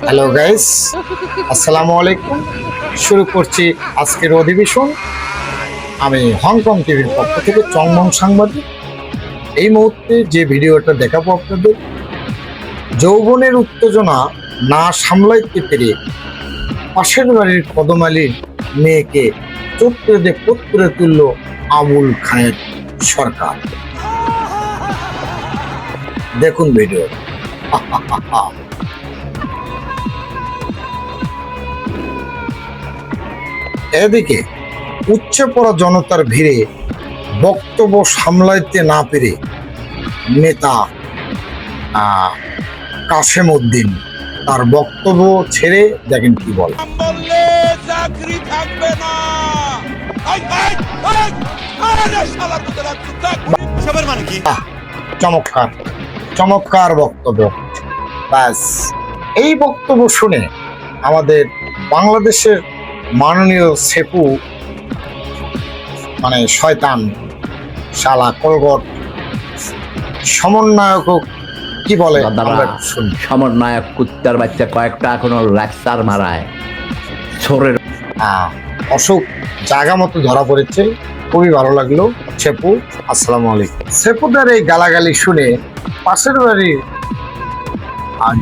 Hello guys, আসসালামু আলাইকুম। শুরু করছি আজকের অধিবেশন। আমি হংকং টিভির পক্ষ থেকে চংমং সাংবাদিক। এই মুহূর্তে যে ভিডিওটা দেখাবো আপনাদের, যৌবনের উত্তেজনা না সামলাইতে পেরে পাশের বাড়ির কদমালির মেয়েকে চোখে পোত করে তুলল আবুল খায়ের সরকার। দেখুন ভিডিও। এদিকে উচ্চে পড়া জনতার ভিড়ে বক্তব্য সামলাইতে না পেরে নেতা কাশেম উদ্দিন তার বক্তব্য ছেড়ে দেখেন কি বলে। চাকরি থাকবে না। মানে কি? চমৎকার চমৎকার বক্তব্য। ব্যাস, এই বক্তব্য শুনে আমাদের বাংলাদেশের মাননীয় সেপু মানে শয়তান শালা কলগট সমন্বয়ক কি বলে সমন্বয়ক কুত্তার বাচ্চা কয়েকটা এখনো লেকচার মারায় ছোরের অসুখ জায়গা মতো ধরা পড়েছে। খুবই ভালো লাগলো। সেপু, আসসালামু আলাইকুম। সেপুদের এই গালাগালি শুনে পাশের বাড়ির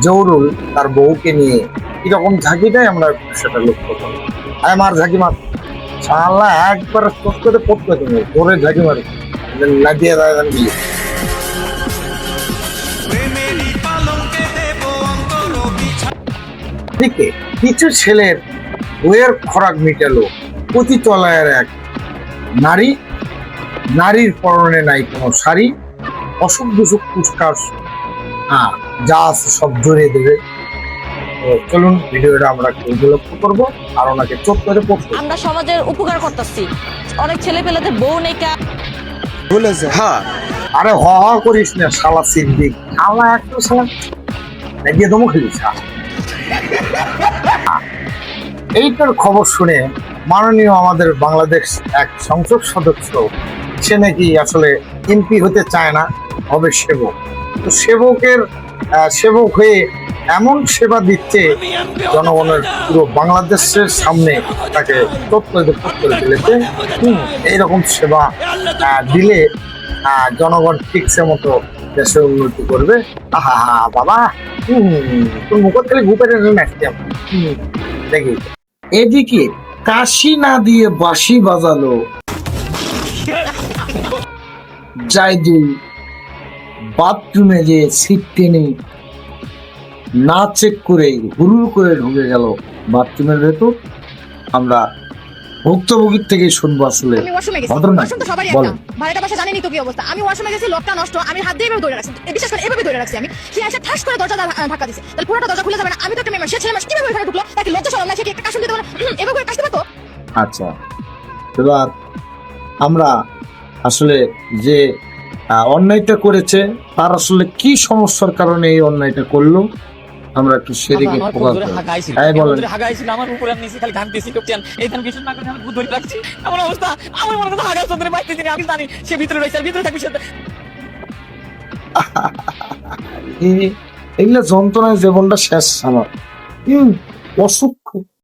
জৌরুল তার বউকে নিয়ে কিরকম ঝাঁকি দেয় আমরা সেটা লক্ষ্য করি। আমার ঝাঁকি মার শালা একবার করে পড়তে তুমি জোরে ঝাঁকি মারি লাগিয়ে দেয় গিয়ে। দিকে কিছু ছেলের বইয়ের খোরাক মিটালো পতিতলায়ের এক নারী। নারীর পরনে নাই কোনো শাড়ি, অসুখ বিসুখ পুষ্কার যা আছে সব জড়িয়ে দেবে। চলুন ভিডিওটা আমরা লক্ষ্য করবো আর ওনাকে চোখ করে পড়বো। আমরা সমাজের উপকার করতেছি, অনেক ছেলে পেলেদের বউ নেকা বলেছে। হ্যাঁ, আরে হ হ করিস না শালা সিদ্দিক, শালা একটা শালা লাগিয়ে দমো খেলিস। এইটার খবর শুনে মাননীয় আমাদের বাংলাদেশ এক সংসদ সদস্য, সে নাকি আসলে এমপি হতে চায় না, হবে সেবক। তো সেবক হয়ে এমন সেবা দিচ্ছে জনগণের পুরো বাংলাদেশের সামনে তাকে করে দিলেছে। এইরকম সেবা দিলে জনগণ ঠিকসে মতো দেশের উন্নতি করবে। আহা হা বাবা, তোর মুখ থেকে ঘুপে নাচতে দেখি। এদিকে কাশি না দিয়ে বাঁশি বাজালো জাইদুল, বাথরুমে যে সিট টেনে না চেক করে হুড়ুর করে ঢুকে গেল বাথরুমের ভেতর। আমরা ভুক্তভোগীর থেকে শুনবো আসলে ভাড়াটা বাসা জানেনি তো কি অবস্থা। আমি ওয়াশরুমে গেছি, লকটা নষ্ট, আমি হাত দিয়ে এভাবে ধরে রাখছি, বিশেষ করে এভাবে ধরে রাখছি আমি। সে এসে ঠাস করে দরজা ধাক্কা দিছে, তাহলে পুরোটা দরজা খুলে যাবে না। আমি তো একটা মেয়ে, সে ছেলে মানুষ কিভাবে এখানে ঢুকলো? তাকে লজ্জা শরম না, সে কি একটা কাশুন দিতে পারে? এভাবে করে কাশতে পারতো? আচ্ছা, এবার আমরা আসলে যে অন্যায়টা করেছে তার আসলে কি সমস্যার কারণে এই অন্যায়টা করলো আমরা একটু সেদিকে ফোকাস করি। হ্যাঁ বলেন। আমার উপরে আমি নিচে খালি ঘামতেছি করছেন, এই ধান কিছু না করে আমি ভূত ধরে রাখছি। এমন অবস্থা, আমার মনে কথা হাগার চন্দ্রে বাইতে দিনে আমি জানি সে ভিতরে রয়েছে, আর ভিতরে থাকবে সে। এগুলা যন্ত্রণায় জীবনটা শেষ আমার। অসুখ